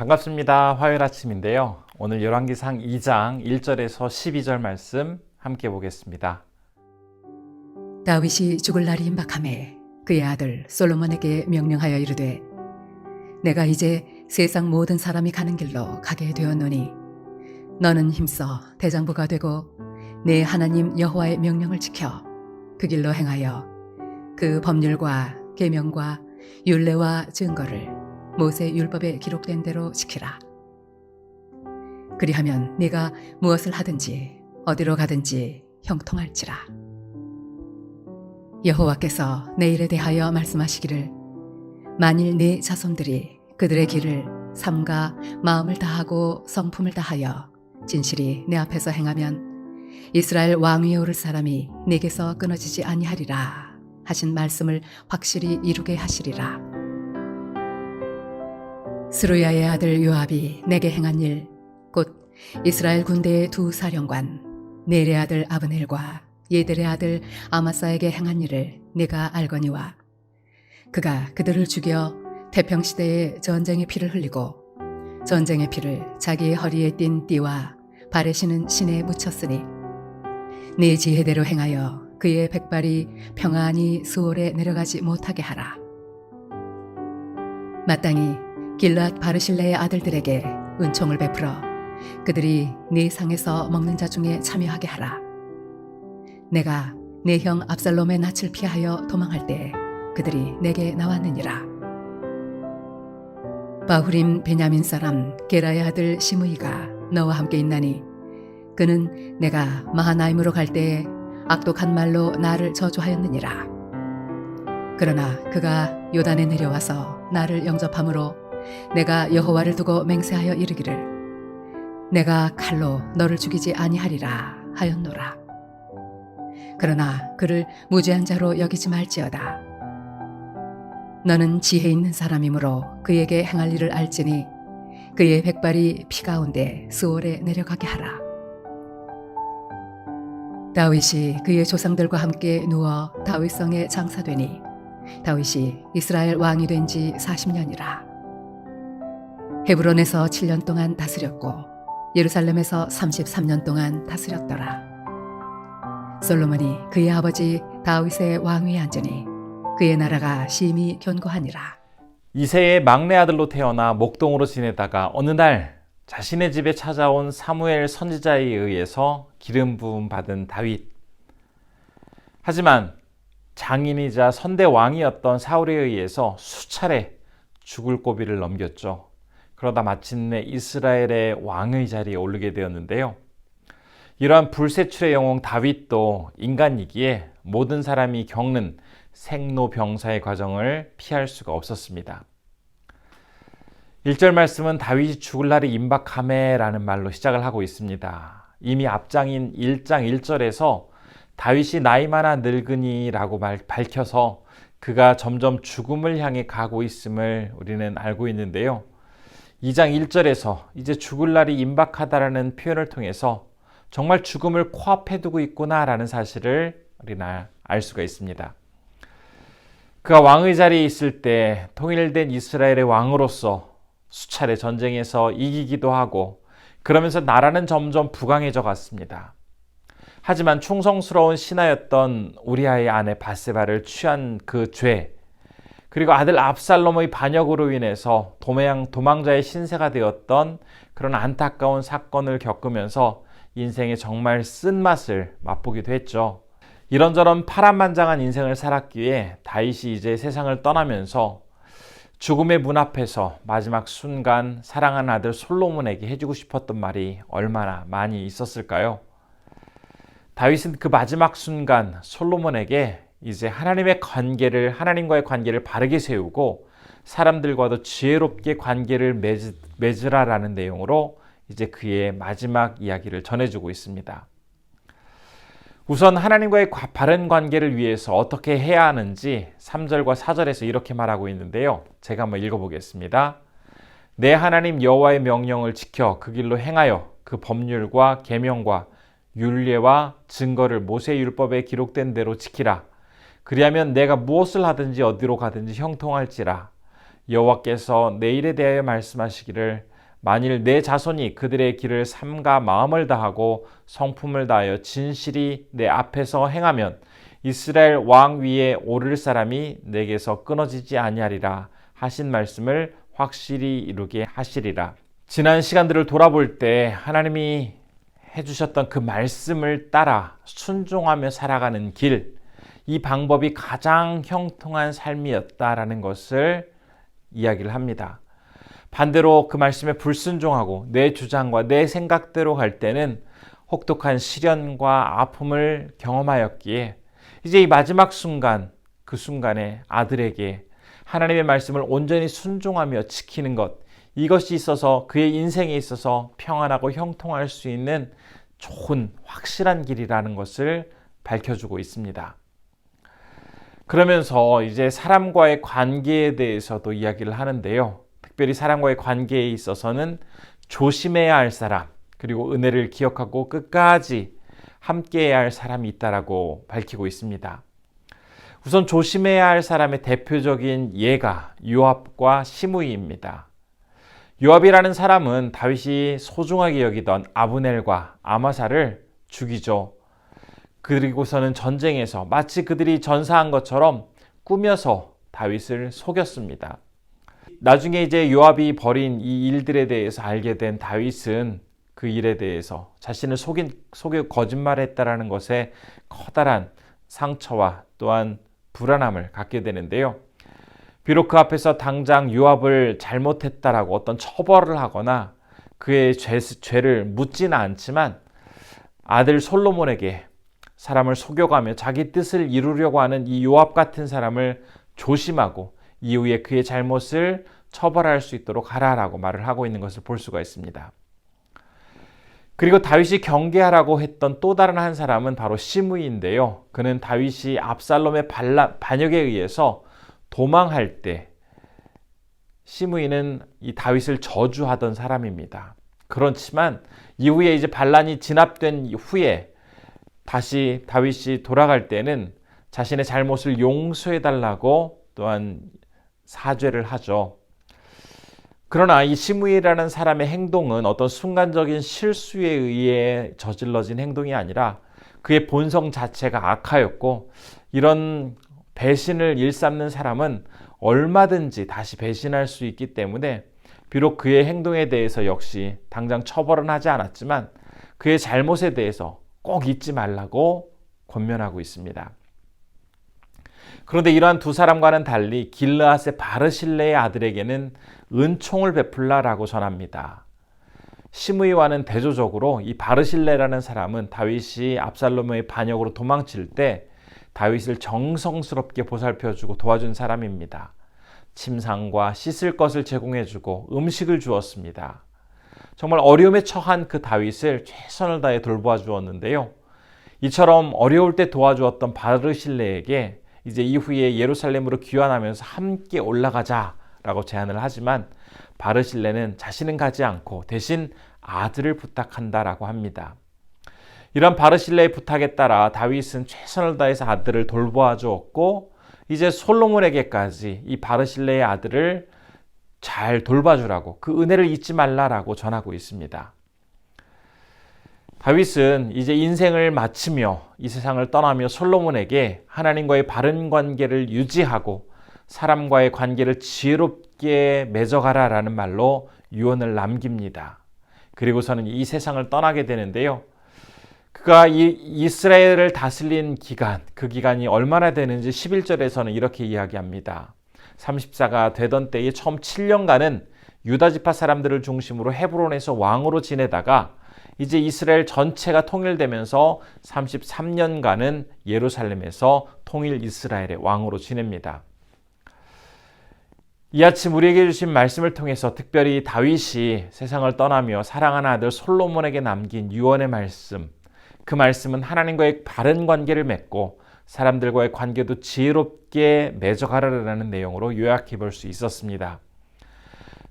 반갑습니다. 화요일 아침인데요. 오늘 열왕기상 2장 1절에서 12절 말씀 함께 보겠습니다. 다윗이 죽을 날이 임박하매 그의 아들 솔로몬에게 명령하여 이르되 내가 이제 세상 모든 사람이 가는 길로 가게 되었노니 너는 힘써 대장부가 되고 내 하나님 여호와의 명령을 지켜 그 길로 행하여 그 법률과 계명과 율례와 증거를 모세 율법에 기록된 대로 지키라. 그리하면 네가 무엇을 하든지 어디로 가든지 형통할지라. 여호와께서 내 일에 대하여 말씀하시기를 만일 네 자손들이 그들의 길을 삼가 마음을 다하고 성품을 다하여 진실이 내 앞에서 행하면 이스라엘 왕위에 오를 사람이 네게서 끊어지지 아니하리라 하신 말씀을 확실히 이루게 하시리라. 스루야의 아들 요압이 내게 행한 일 곧 이스라엘 군대의 두 사령관 넬의 아들 아브넬과 예델의 아들 아마사에게 행한 일을 네가 알거니와 그가 그들을 죽여 태평시대에 전쟁의 피를 흘리고 전쟁의 피를 자기의 허리에 띤 띠와 발에 신은 신에 묻혔으니 네 지혜대로 행하여 그의 백발이 평안히 수월에 내려가지 못하게 하라. 마땅히 길앗 바르실레의 아들들에게 은총을 베풀어 그들이 네 상에서 먹는 자 중에 참여하게 하라. 내가 내 형 압살롬의 낯을 피하여 도망할 때 그들이 내게 나왔느니라. 바후림 베냐민 사람 게라의 아들 시므이가 너와 함께 있나니 그는 내가 마하나임으로 갈 때에 악독한 말로 나를 저주하였느니라. 그러나 그가 요단에 내려와서 나를 영접함으로 내가 여호와를 두고 맹세하여 이르기를 내가 칼로 너를 죽이지 아니하리라 하였노라. 그러나 그를 무죄한 자로 여기지 말지어다. 너는 지혜 있는 사람이므로 그에게 행할 일을 알지니 그의 백발이 피 가운데 수월에 내려가게 하라. 다윗이 그의 조상들과 함께 누워 다윗성에 장사되니 다윗이 이스라엘 왕이 된 지 40년이라. 헤브론에서 7년 동안 다스렸고 예루살렘에서 33년 동안 다스렸더라. 솔로몬이 그의 아버지 다윗의 왕위에 앉으니 그의 나라가 심히 견고하니라. 이새의 막내 아들로 태어나 목동으로 지내다가 어느 날 자신의 집에 찾아온 사무엘 선지자에 의해서 기름 부음 받은 다윗. 하지만 장인이자 선대 왕이었던 사울에 의해서 수차례 죽을 고비를 넘겼죠. 그러다 마침내 이스라엘의 왕의 자리에 오르게 되었는데요. 이러한 불세출의 영웅 다윗도 인간이기에 모든 사람이 겪는 생로병사의 과정을 피할 수가 없었습니다. 1절 말씀은 다윗이 죽을 날이 임박하매 라는 말로 시작을 하고 있습니다. 이미 앞장인 1장 1절에서 다윗이 나이 많아 늙으니라고 밝혀서 그가 점점 죽음을 향해 가고 있음을 우리는 알고 있는데요. 2장 1절에서 이제 죽을 날이 임박하다라는 표현을 통해서 정말 죽음을 코앞에 두고 있구나라는 사실을 우리는 알 수가 있습니다. 그가 왕의 자리에 있을 때 통일된 이스라엘의 왕으로서 수차례 전쟁에서 이기기도 하고 그러면서 나라는 점점 부강해져 갔습니다. 하지만 충성스러운 신하였던 우리아의 아내 바세바를 취한 그 죄, 그리고 아들 압살롬의 반역으로 인해서 도망자의 신세가 되었던 그런 안타까운 사건을 겪으면서 인생의 정말 쓴맛을 맛보기도 했죠. 이런저런 파란만장한 인생을 살았기에 다윗이 이제 세상을 떠나면서 죽음의 문 앞에서 마지막 순간 사랑하는 아들 솔로몬에게 해주고 싶었던 말이 얼마나 많이 있었을까요? 다윗은 그 마지막 순간 솔로몬에게 이제 하나님과의 관계를 바르게 세우고 사람들과도 지혜롭게 관계를 맺으라라는 내용으로 이제 그의 마지막 이야기를 전해주고 있습니다. 우선 하나님과의 바른 관계를 위해서 어떻게 해야 하는지 3절과 4절에서 이렇게 말하고 있는데요. 제가 한번 읽어보겠습니다. 내 하나님 여호와의 명령을 지켜 그 길로 행하여 그 법률과 계명과 율례와 증거를 모세 율법에 기록된 대로 지키라. 그리하면 내가 무엇을 하든지 어디로 가든지 형통할지라. 여호와께서 내 일에 대하여 말씀하시기를 만일 내 자손이 그들의 길을 삼가 마음을 다하고 성품을 다하여 진실이 내 앞에서 행하면 이스라엘 왕 위에 오를 사람이 내게서 끊어지지 아니하리라 하신 말씀을 확실히 이루게 하시리라. 지난 시간들을 돌아볼 때 하나님이 해주셨던 그 말씀을 따라 순종하며 살아가는 길, 이 방법이 가장 형통한 삶이었다라는 것을 이야기를 합니다. 반대로 그 말씀에 불순종하고 내 주장과 내 생각대로 갈 때는 혹독한 시련과 아픔을 경험하였기에 이제 이 마지막 순간, 그 순간에 아들에게 하나님의 말씀을 온전히 순종하며 지키는 것, 이것이 있어서 그의 인생에 있어서 평안하고 형통할 수 있는 좋은 확실한 길이라는 것을 밝혀주고 있습니다. 그러면서 이제 사람과의 관계에 대해서도 이야기를 하는데요. 특별히 사람과의 관계에 있어서는 조심해야 할 사람, 그리고 은혜를 기억하고 끝까지 함께해야 할 사람이 있다라고 밝히고 있습니다. 우선 조심해야 할 사람의 대표적인 예가 요압과 시므이입니다. 요압이라는 사람은 다윗이 소중하게 여기던 아브넬과 아마사를 죽이죠. 그리고서는 전쟁에서 마치 그들이 전사한 것처럼 꾸며서 다윗을 속였습니다. 나중에 이제 요압이 벌인 이 일들에 대해서 알게 된 다윗은 그 일에 대해서 자신을 속여 거짓말했다라는 것에 커다란 상처와 또한 불안함을 갖게 되는데요. 비록 그 앞에서 당장 요압을 잘못했다라고 어떤 처벌을 하거나 그의 죄를 묻지는 않지만 아들 솔로몬에게 사람을 속여가며 자기 뜻을 이루려고 하는 이 요압 같은 사람을 조심하고 이후에 그의 잘못을 처벌할 수 있도록 하라라고 말을 하고 있는 것을 볼 수가 있습니다. 그리고 다윗이 경계하라고 했던 또 다른 한 사람은 바로 시므이인데요. 그는 다윗이 압살롬의 반역에 의해서 도망할 때 시므이는 이 다윗을 저주하던 사람입니다. 그렇지만 이후에 이제 반란이 진압된 후에 다시 다윗이 돌아갈 때는 자신의 잘못을 용서해달라고 또한 사죄를 하죠. 그러나 이 시므이라는 사람의 행동은 어떤 순간적인 실수에 의해 저질러진 행동이 아니라 그의 본성 자체가 악하였고, 이런 배신을 일삼는 사람은 얼마든지 다시 배신할 수 있기 때문에 비록 그의 행동에 대해서 역시 당장 처벌은 하지 않았지만 그의 잘못에 대해서 꼭 잊지 말라고 권면하고 있습니다. 그런데 이러한 두 사람과는 달리 길르앗의 바르실레의 아들에게는 은총을 베풀라라고 전합니다. 시므이와는 대조적으로 이 바르실레라는 사람은 다윗이 압살롬의 반역으로 도망칠 때 다윗을 정성스럽게 보살펴주고 도와준 사람입니다. 침상과 씻을 것을 제공해주고 음식을 주었습니다. 정말 어려움에 처한 그 다윗을 최선을 다해 돌보아 주었는데요. 이처럼 어려울 때 도와주었던 바르실레에게 이제 이후에 예루살렘으로 귀환하면서 함께 올라가자라고 제안을 하지만 바르실레는 자신은 가지 않고 대신 아들을 부탁한다라고 합니다. 이런 바르실레의 부탁에 따라 다윗은 최선을 다해서 아들을 돌보아 주었고, 이제 솔로몬에게까지 이 바르실레의 아들을 잘 돌봐주라고, 그 은혜를 잊지 말라라고 전하고 있습니다. 다윗은 이제 인생을 마치며 이 세상을 떠나며 솔로몬에게 하나님과의 바른 관계를 유지하고 사람과의 관계를 지혜롭게 맺어가라라는 말로 유언을 남깁니다. 그리고서는 이 세상을 떠나게 되는데요. 그가 이스라엘을 다스린 기간, 그 기간이 얼마나 되는지 11절에서는 이렇게 이야기합니다. 34가 되던 때에 처음 7년간은 유다 지파 사람들을 중심으로 헤브론에서 왕으로 지내다가 이제 이스라엘 전체가 통일되면서 33년간은 예루살렘에서 통일 이스라엘의 왕으로 지냅니다. 이 아침 우리에게 주신 말씀을 통해서 특별히 다윗이 세상을 떠나며 사랑하는 아들 솔로몬에게 남긴 유언의 말씀, 그 말씀은 하나님과의 바른 관계를 맺고 사람들과의 관계도 지혜롭게 맺어가라라는 내용으로 요약해 볼 수 있었습니다.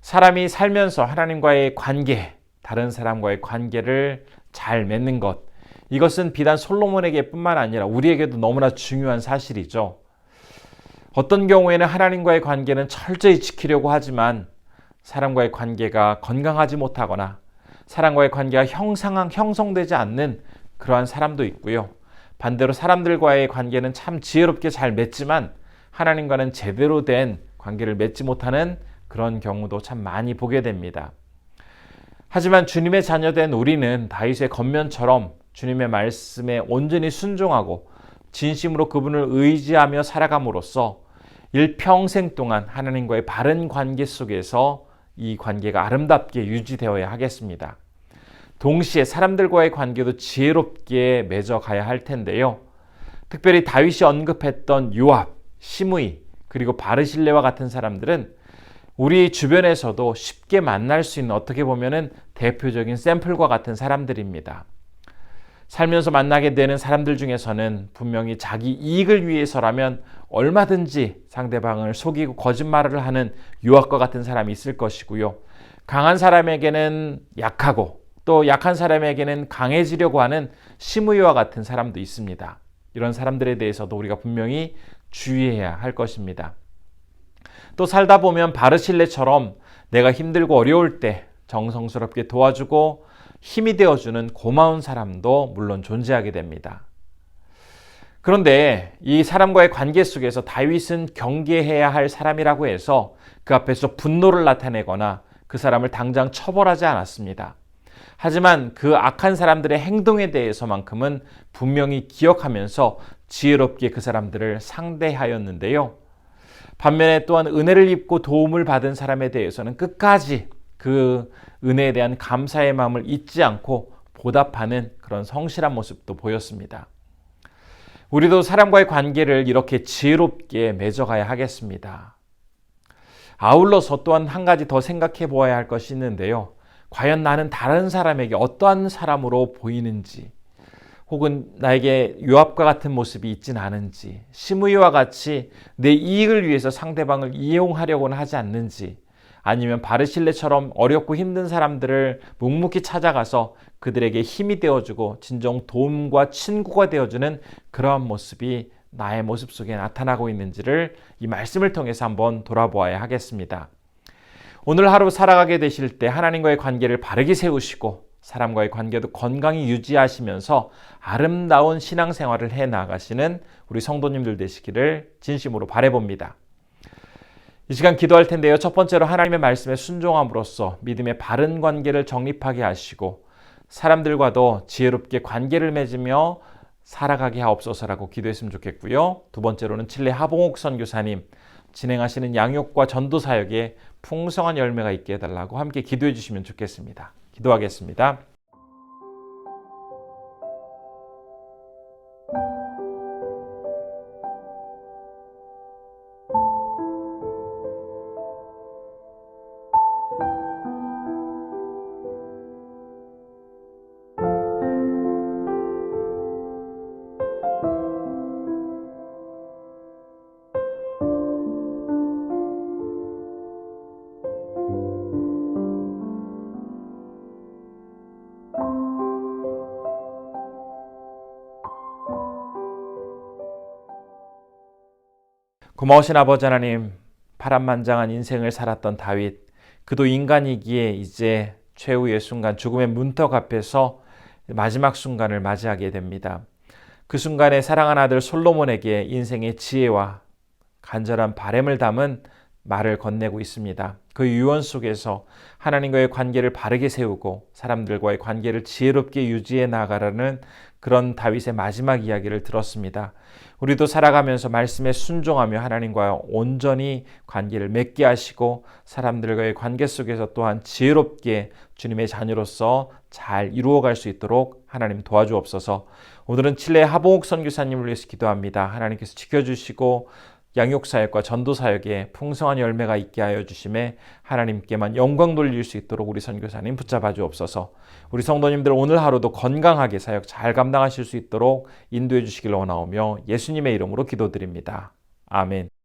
사람이 살면서 하나님과의 관계, 다른 사람과의 관계를 잘 맺는 것, 이것은 비단 솔로몬에게 뿐만 아니라 우리에게도 너무나 중요한 사실이죠. 어떤 경우에는 하나님과의 관계는 철저히 지키려고 하지만 사람과의 관계가 건강하지 못하거나 사람과의 관계가 형성되지 않는 그러한 사람도 있고요. 반대로 사람들과의 관계는 참 지혜롭게 잘 맺지만 하나님과는 제대로 된 관계를 맺지 못하는 그런 경우도 참 많이 보게 됩니다. 하지만 주님의 자녀된 우리는 다윗의 겉면처럼 주님의 말씀에 온전히 순종하고 진심으로 그분을 의지하며 살아감으로써 일평생 동안 하나님과의 바른 관계 속에서 이 관계가 아름답게 유지되어야 하겠습니다. 동시에 사람들과의 관계도 지혜롭게 맺어가야 할 텐데요. 특별히 다윗이 언급했던 요압, 시므이, 그리고 바르실레와 같은 사람들은 우리 주변에서도 쉽게 만날 수 있는 어떻게 보면은 대표적인 샘플과 같은 사람들입니다. 살면서 만나게 되는 사람들 중에서는 분명히 자기 이익을 위해서라면 얼마든지 상대방을 속이고 거짓말을 하는 유압과 같은 사람이 있을 것이고요. 강한 사람에게는 약하고 또 약한 사람에게는 강해지려고 하는 시므이와 같은 사람도 있습니다. 이런 사람들에 대해서도 우리가 분명히 주의해야 할 것입니다. 또 살다 보면 바르실레처럼 내가 힘들고 어려울 때 정성스럽게 도와주고 힘이 되어주는 고마운 사람도 물론 존재하게 됩니다. 그런데 이 사람과의 관계 속에서 다윗은 경계해야 할 사람이라고 해서 그 앞에서 분노를 나타내거나 그 사람을 당장 처벌하지 않았습니다. 하지만 그 악한 사람들의 행동에 대해서만큼은 분명히 기억하면서 지혜롭게 그 사람들을 상대하였는데요. 반면에 또한 은혜를 입고 도움을 받은 사람에 대해서는 끝까지 그 은혜에 대한 감사의 마음을 잊지 않고 보답하는 그런 성실한 모습도 보였습니다. 우리도 사람과의 관계를 이렇게 지혜롭게 맺어가야 하겠습니다. 아울러서 또한 한 가지 더 생각해 보아야 할 것이 있는데요. 과연 나는 다른 사람에게 어떠한 사람으로 보이는지, 혹은 나에게 요압과 같은 모습이 있진 않은지, 시므이와 같이 내 이익을 위해서 상대방을 이용하려고는 하지 않는지, 아니면 바르실레처럼 어렵고 힘든 사람들을 묵묵히 찾아가서 그들에게 힘이 되어주고 진정 도움과 친구가 되어주는 그러한 모습이 나의 모습 속에 나타나고 있는지를 이 말씀을 통해서 한번 돌아보아야 하겠습니다. 오늘 하루 살아가게 되실 때 하나님과의 관계를 바르게 세우시고 사람과의 관계도 건강히 유지하시면서 아름다운 신앙생활을 해나가시는 우리 성도님들 되시기를 진심으로 바라봅니다. 이 시간 기도할 텐데요. 첫 번째로 하나님의 말씀에 순종함으로써 믿음의 바른 관계를 정립하게 하시고 사람들과도 지혜롭게 관계를 맺으며 살아가게 하옵소서라고 기도했으면 좋겠고요. 두 번째로는 칠레 하봉옥 선교사님 진행하시는 양육과 전도 사역에 풍성한 열매가 있게 해달라고 함께 기도해 주시면 좋겠습니다. 기도하겠습니다. 고마우신 아버지 하나님, 파란만장한 인생을 살았던 다윗, 그도 인간이기에 이제 최후의 순간, 죽음의 문턱 앞에서 마지막 순간을 맞이하게 됩니다. 그 순간에 사랑하는 아들 솔로몬에게 인생의 지혜와 간절한 바람을 담은 말을 건네고 있습니다. 그 유언 속에서 하나님과의 관계를 바르게 세우고 사람들과의 관계를 지혜롭게 유지해 나가라는 그런 다윗의 마지막 이야기를 들었습니다. 우리도 살아가면서 말씀에 순종하며 하나님과 온전히 관계를 맺게 하시고 사람들과의 관계 속에서 또한 지혜롭게 주님의 자녀로서 잘 이루어갈 수 있도록 하나님 도와주옵소서. 오늘은 칠레 하봉옥 선교사님을 위해서 기도합니다. 하나님께서 지켜주시고 양육사역과 전도사역에 풍성한 열매가 있게 하여 주심에 하나님께만 영광 돌릴 수 있도록 우리 선교사님 붙잡아 주옵소서. 우리 성도님들 오늘 하루도 건강하게 사역 잘 감당하실 수 있도록 인도해 주시길 원하오며 예수님의 이름으로 기도드립니다. 아멘.